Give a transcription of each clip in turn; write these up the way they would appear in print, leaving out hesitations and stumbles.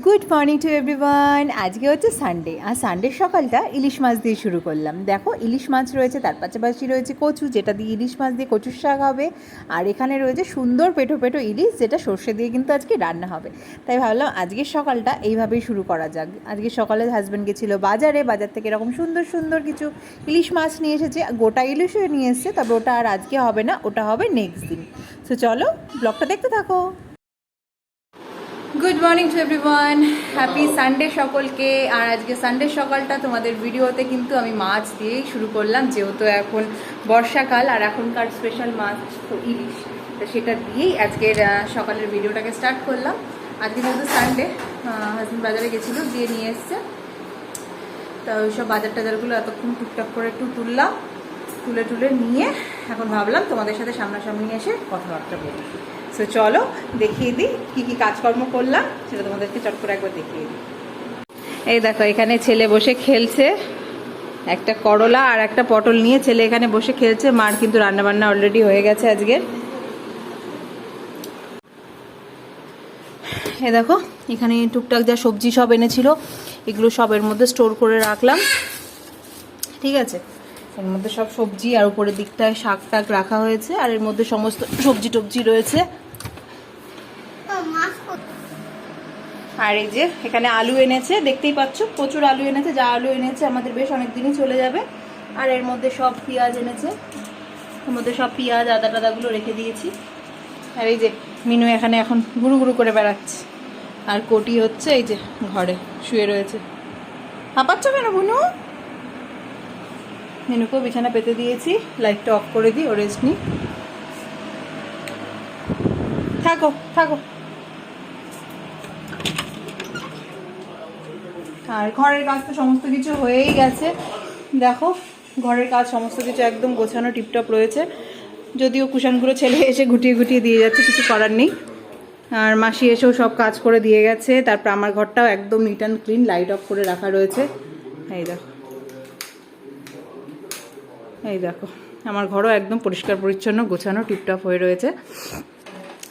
Good morning to everyone. আজকে হচ্ছে Sunday, আর সানডের সকালটা ইলিশ মাছ দিয়ে শুরু করলাম। দেখো ইলিশ মাছ রয়েছে, তার পাশাপাশি রয়েছে কচু, যেটা দিয়ে ইলিশ মাছ দিয়ে কচুর শাক হবে। আর এখানে রয়েছে সুন্দর পেটো পেটো ইলিশ, যেটা সর্ষে দিয়ে কিন্তু আজকে রান্না হবে। তাই ভাবলাম আজকের সকালটা এইভাবেই শুরু করা যাক। আজকে সকালে হাজব্যান্ড গেছিলো বাজারে, বাজার থেকে এরকম সুন্দর সুন্দর কিছু ইলিশ মাছ নিয়ে এসেছে। গোটা ইলিশও নিয়ে এসেছে, তবে ওটা আর আজকে হবে না, ওটা হবে নেক্সট দিন। তো চলো ব্লগটা দেখতে থাকো। Good morning to everyone, happy Sunday সকলকে। আর আজকে সানডে সকালটা তোমাদের ভিডিওতে কিন্তু আমি মাছ দিয়েই শুরু করলাম, যেহেতু এখন বর্ষাকাল আর এখনকার স্পেশাল মাছ তো ইলিশ, তো সেটা দিয়েই আজকের সকালের ভিডিওটাকে স্টার্ট করলাম। আজকে যেহেতু সানডে, হাজব্যান্ড বাজারে গেছিলো, দিয়ে নিয়ে এসছে। তো ওইসব বাজার টাজারগুলো এতক্ষণ টুকটাক করে একটু তুলে নিয়ে এখন ভাবলাম তোমাদের সাথে সামনাসামনি এসে কথাবার্তা বলি। সো চলো দেখিয়ে দিই কী কী কাজকর্ম করলাম, সেটা তোমাদেরকে চট করে একবার দেখিয়ে দিই। এই দেখো এখানে ছেলে বসে খেলছে, একটা করলা আর একটা পটল নিয়ে ছেলে এখানে বসে খেলছে। মার কিন্তু রান্নাবান্না অলরেডি হয়ে গেছে আজকের। এই দেখো এখানে টুকটাক যা সবজি সব এনেছিল, এগুলো সব এর মধ্যে স্টোর করে রাখলাম। ঠিক আছে, এর মধ্যে সব সবজি, আর উপরের দিকটায় শাক টাক রাখা হয়েছে, আর এর মধ্যে সমস্ত সবজি টবজি রয়েছে। আর এই যে এখানে আলু এনেছে, দেখতেই পাচ্ছ প্রচুর আলু এনেছে। যা আলু এনেছে আমাদের বেশ অনেক দিনই চলে যাবে। আর এর মধ্যে সব পেঁয়াজ এনেছে, এর মধ্যে সব পেঁয়াজ আদা টাদাগুলো রেখে দিয়েছি। আর এই যে মিনু এখানে এখন ঘুরু ঘুরু করে বেড়াচ্ছে, আর কোটি হচ্ছে এই যে ঘরে শুয়ে রয়েছে। হাঁপাচ্ছ কেন বুনু? মিনুকেও বিছানা পেতে দিয়েছি, লাইটটা অফ করে দিই, ও রেস্ট নি। থাকো থাকো। আর ঘরের কাজ তো সমস্ত কিছু হয়েই গেছে। দেখো ঘরের কাজ সমস্ত কিছু একদম গোছানো টিপটপ রয়েছে, যদিও কুশানগুলো ছেলে এসে গুটিয়ে গুটিয়ে দিয়ে যাচ্ছে, কিছু করার নেই। আর মাসি এসেও সব কাজ করে দিয়ে গেছে। তারপর আমার ঘরটাও একদম neat and clean, light off করে রাখা রয়েছে। এই দেখো, এই দেখো আমার ঘরও একদম পরিষ্কার পরিচ্ছন্ন গোছানো টিপটপ হয়ে রয়েছে।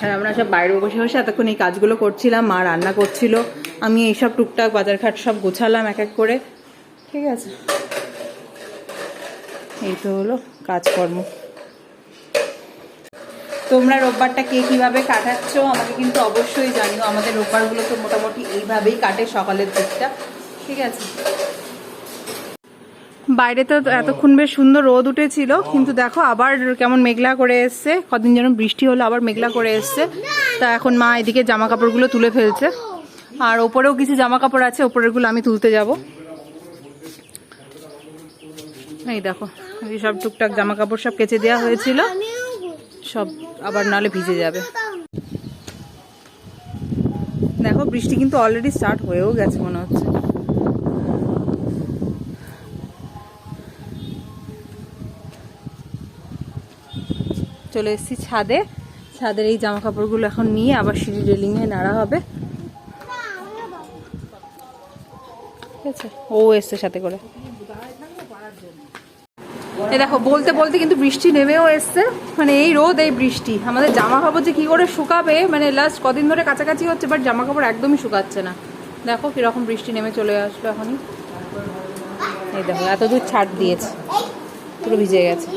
আর আমরা সব বাইরে বসে বসে এতক্ষণ এই কাজগুলো করছিলাম, মা রান্না করছিল, আমি এইসব টুকটাক বাজারঘাট সব গোছালাম এক এক করে। ঠিক আছে, এই তো হলো কাজকর্ম। তোমরা রোববারটা কে কীভাবে কাটাচ্ছ আমাকে কিন্তু অবশ্যই জানিও। আমাদের রোববারগুলো তো মোটামুটি এইভাবেই কাটে সকালের দিকটা। ঠিক আছে, বাইরে তো এতক্ষণ বেশ সুন্দর রোদ উঠেছিল, কিন্তু দেখো আবার কেমন মেঘলা করে এসছে। কদিন যেন বৃষ্টি হলো, আবার মেঘলা করে এসছে। তা এখন মা এদিকে জামা কাপড়গুলো তুলে ফেলছে, আর ওপরেও কিছু জামা কাপড় আছে, ওপরেরগুলো আমি তুলতে যাব। এই দেখো এই সব টুকটাক জামা কাপড় সব কেচে দেওয়া হয়েছিল, সব আবার নাহলে ভিজে যাবে। দেখো বৃষ্টি কিন্তু অলরেডি স্টার্ট হয়েও গেছে মনে হচ্ছে। চলে এসেছি ছাদে, ছাদের এই জামা কাপড়গুলো এখন নিয়ে আবার সিঁড়ি রেলিংয়ে নাড়া হবে। ঠিক আছে, ও এসছে সাথে করে। এই দেখো বলতে বলতে কিন্তু বৃষ্টি নেমেও এসছে, মানে এই রোদ এই বৃষ্টি, আমাদের জামা কাপড় যে কি করে শুকাবে, মানে লাস্ট কদিন ধরে কাছাকাছি হচ্ছে, বাট জামা কাপড় একদমই শুকাচ্ছে না। দেখো কিরকম বৃষ্টি নেমে চলে আসলো এখনই। এই দেখো এত দূর ছাড় দিয়েছে, পুরো ভিজে গেছে।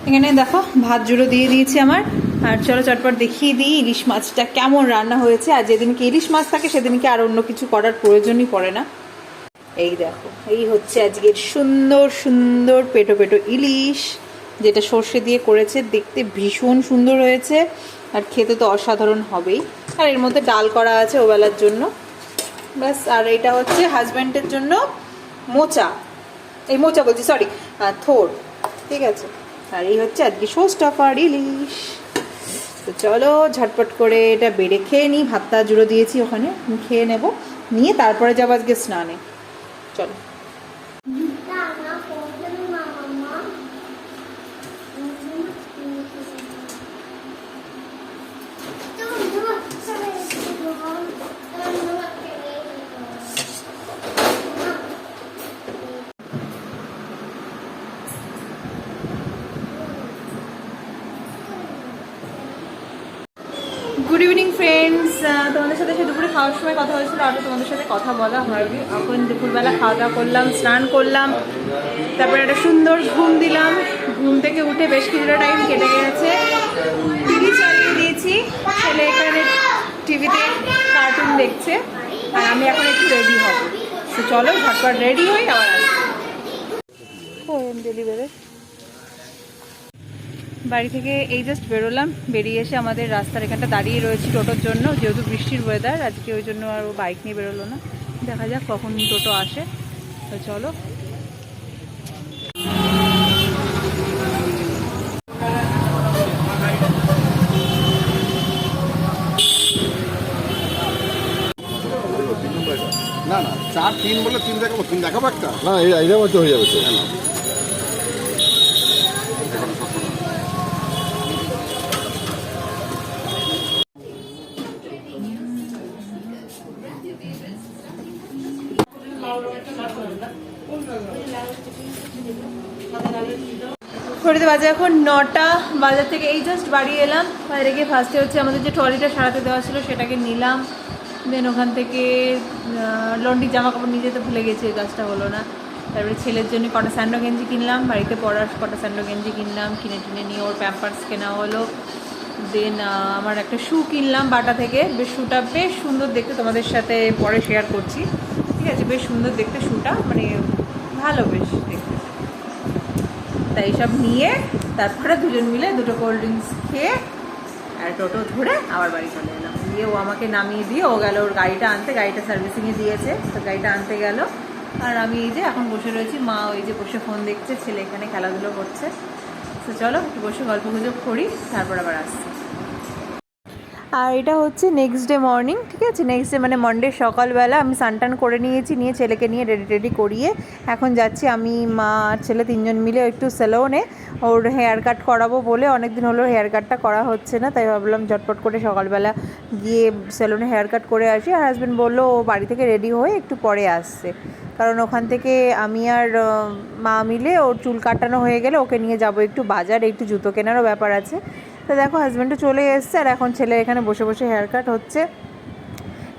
এখানে দেখো ভাত জুড়ো দিয়ে দিয়েছি আমার। আর চলো চটপট দেখিয়ে দিই ইলিশ মাছটা কেমন রান্না হয়েছে। আর যেদিনকে ইলিশ মাছ থাকে সেদিনকে আর অন্য কিছু করার প্রয়োজনই পড়ে না। এই দেখো এই হচ্ছে আজকের সুন্দর সুন্দর পেটো পেটো ইলিশ, যেটা সর্ষে দিয়ে করেছে, দেখতে ভীষণ সুন্দর হয়েছে, আর খেতে তো অসাধারণ হবেই। আর এর মধ্যে ডাল করা আছে ওবেলার জন্য, ব্যাস। আর এটা হচ্ছে হাজব্যান্ডের জন্য মোচা, এই মোচা বলছি সরি, থোড়। ঠিক আছে, আর এই হচ্ছে আজকে শো স্টাফার ইলিশ। তো চলো ঝটপট করে এটা বেড়ে খেয়ে নিই। ভাতটা জুড়ো দিয়েছি ওখানে, খেয়ে নেব, নিয়ে তারপরে যাবো আজকে স্নানে। চলো। গুড ইভিনিং ফ্রেন্ডস, তোমাদের সাথে সে দুপুরে খাওয়ার সময় কথা হয়েছিল, আরও তোমাদের সাথে কথা বলা হয়নি। এখন দুপুরবেলা খাওয়া দাওয়া করলাম, স্নান করলাম, তারপরে একটা সুন্দর ঘুম দিলাম। ঘুম থেকে উঠে বেশ কিছুটা টাইম কেটে গেছে, টিভি চালিয়ে দিয়েছি, ছেলে এখানে টিভিতে কার্টুন দেখছে, আর আমি এখন একটু রেডি হব। তো চলো ঝটপট রেডি হই, আবার ডেলিভারি। বাড়ি থেকে এই জাস্ট বেরোলাম, বেরিয়ে এসে আমাদের রাস্তার এখানটা দাঁড়িয়ে রয়েছি টোটোর জন্য, যেহেতু বৃষ্টির ওয়েদার আজকে, ওই জন্য আর বাইক নিয়ে বেরোলো না। দেখা যাক কখন টোটো আসে। তো চলো। না না 4-3 বলে 3 দেখাবো, 3 দেখাবো একটা না এইটা মতো হয়ে যাবে তো। ঘড়িতে বাজে এখন 9টা, বাজার থেকে এই জাস্ট বাড়ি এলাম। বাইরে গিয়ে ফার্স্টে হচ্ছে আমাদের যে ট্রলিটা সারাতে দেওয়া ছিল সেটাকে নিলাম, দেন ওখান থেকে লন্ড্রির জামা কাপড় নিয়ে যেতে ভুলে গেছি, এই কাজটা হলো না। তারপরে ছেলের জন্য কটা স্যান্ডো গেঞ্জি কিনলাম, বাড়িতে পরার কটা স্যান্ডো গেঞ্জি কিনলাম, কিনে টিনে নিয়ে ওর প্যাম্পার্স কেনা হলো। দেন আমার একটা শু কিনলাম বাটা থেকে, বেশ শুটা বেশ সুন্দর দেখতে, তোমাদের সাথে পরে শেয়ার করছি, ঠিক আছে? বেশ সুন্দর দেখতে শুটা, মানে ভালো বেশ দেখতে। তাই এইসব নিয়ে তারপরে দুজন মিলে দুটো কোল্ড ড্রিঙ্কস খেয়ে আর টোটো ধরে আবার বাড়ি চলে এলাম। দিয়ে ও আমাকে নামিয়ে দিয়ে ও গেল ওর গাড়িটা আনতে, গাড়িটা সার্ভিসিংয়ে দিয়েছে, তো গাড়িটা আনতে গেল। আর আমি এই যে এখন বসে রয়েছি, মা ওই যে বসে ফোন দেখছে, ছেলে এখানে খেলাধুলো করছে। তো চলো একটু বসে গল্প গুজব করি, তারপর আবার আসছি। আর এটা হচ্ছে নেক্সট ডে মর্নিং, ঠিক আছে? নেক্সট ডে মানে মানডে সকালবেলা আমি সানটান করে নিয়েছি, নিয়ে ছেলেকে নিয়ে রেডি করিয়ে এখন যাচ্ছি আমি, মা আর ছেলে তিনজন মিলে একটু সেলুনে ওর হেয়ার কাট করাবো বলে, অনেক দিন হলো হেয়ার কাটটা করা হচ্ছে না, তাই ভাবলাম ঝটপট করে সকালবেলা গিয়ে সেলুনে হেয়ার কাট করে আসি। আর হাজব্যান্ড বললো ও বাড়ি থেকে রেডি হয়ে একটু পরে আসছে, কারণ ওখান থেকে আমি আর মা মিলে ওর চুল কাটানো হয়ে গেলে ওকে নিয়ে যাব একটু বাজারে, একটু জুতো কেনারও ব্যাপার আছে। তো দেখো হাজব্যান্ডও চলে এসছে, আর এখন ছেলে এখানে বসে বসে হেয়ার কাট হচ্ছে।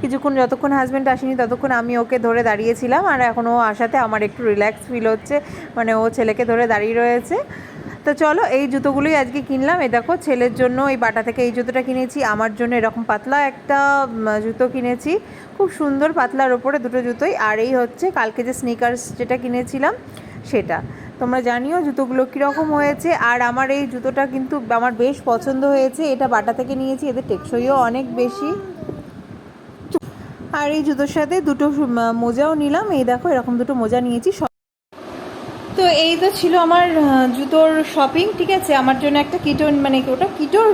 কিছুক্ষণ যতক্ষণ হাজব্যান্ড আসেনি ততক্ষণ আমি ওকে ধরে দাঁড়িয়েছিলাম, আর এখন ও আসাতে আমার একটু রিল্যাক্স ফিল হচ্ছে, মানে ও ছেলেকে ধরে দাঁড়িয়ে রয়েছে। তো চলো এই জুতোগুলোই আজকে কিনলাম। এই দেখো ছেলের জন্য এই বাটা থেকে এই জুতোটা কিনেছি, আমার জন্য এরকম পাতলা একটা জুতো কিনেছি, খুব সুন্দর পাতলার ওপরে দুটো জুতোই। আর এই হচ্ছে কালকে যে স্নিকার্স যেটা কিনেছিলাম সেটা। তোমরা জানিও জুতোগুলো কীরকম হয়েছে। আর আমার এই জুতোটা কিন্তু আমার বেশ পছন্দ হয়েছে, এটা বাটা থেকে নিয়েছি, এদের টেকসইও অনেক বেশি। আর এই জুতোর সাথে দুটো মোজাও নিলাম, এই দেখো এরকম দুটো মোজা নিয়েছি। তো এই তো ছিল আমার জুতোর শপিং, ঠিক আছে? আমার জন্য একটা কিটোর, মানে ওটা কিটোর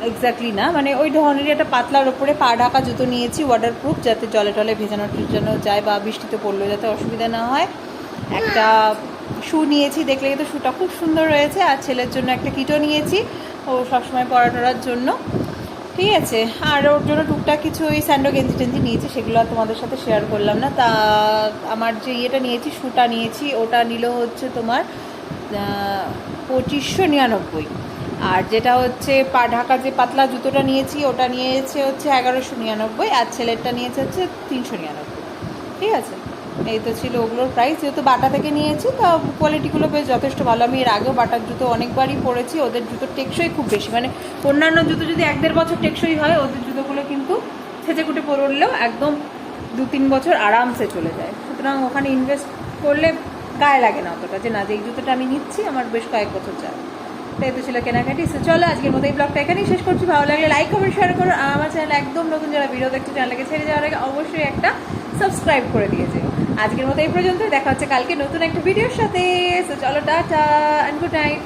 এক্স্যাক্টলি না, মানে ওই ধরনের একটা পাতলার ওপরে পা ঢাকা জুতো নিয়েছি, ওয়াটারপ্রুফ, যাতে জলে টলে ভেজানোর জন্য যায় বা বৃষ্টিতে পড়লেও যাতে অসুবিধা না হয়। একটা শু নিয়েছি, দেখলে কিন্তু শুটা খুব সুন্দর রয়েছে। আর ছেলের জন্য একটা কিটো নিয়েছি, ও সবসময় পরা টরার জন্য, ঠিক আছে? আর ওর জন্য টুকটাক কিছু ওই স্যান্ডো গেঞ্জি টেঞ্জি নিয়েছি, সেগুলো আর তোমাদের সাথে শেয়ার করলাম না। তা আমার যে ইয়েটা নিয়েছি, শুটা নিয়েছি, ওটা নিল হচ্ছে তোমার 2599। আর যেটা হচ্ছে পা ঢাকা যে পাতলা জুতোটা নিয়েছি ওটা নিয়েছে হচ্ছে 1199, আর ছেলেরটা নিয়েছে হচ্ছে 399, ঠিক আছে? এই তো ছিল ওগুলোর প্রাইস। যেহেতু বাটা থেকে নিয়েছি তা কোয়ালিটিগুলো বেশ যথেষ্ট ভালো। আমি এর আগেও বাটার জুতো অনেকবারই পরেছি, ওদের জুতোর টেকসই খুব বেশি, মানে অন্যান্য জুতো যদি 1-1.5 বছর টেকসই হয়, ওদের জুতোগুলো কিন্তু ছেঁচে কুটে পরলেও একদম 2-3 বছর আরামসে চলে যায়। সুতরাং ওখানে ইনভেস্ট করলে গায়ে লাগে না অতটা, যে না যে এই জুতোটা আমি নিচ্ছি আমার বেশ কয়েক বছর যায়। তাই তো ছিল কেনাকাটি। সো চলো আজকের মতো এই ব্লগটা এখানেই শেষ করছি। ভালো লাগলে লাইক কমেন্ট শেয়ার করো, আর আমার চ্যানেল একদম নতুন যারা ভিডিও দেখছে চ্যানেলকে ছেড়ে যাওয়ার আগে অবশ্যই একটা সাবস্ক্রাইব করে দিয়েছে। আজকের মতো এই পর্যন্তই, দেখা হচ্ছে কালকে নতুন একটা ভিডিওর সাথে। সো চলো টাটা অ্যান্ড গুড নাইট।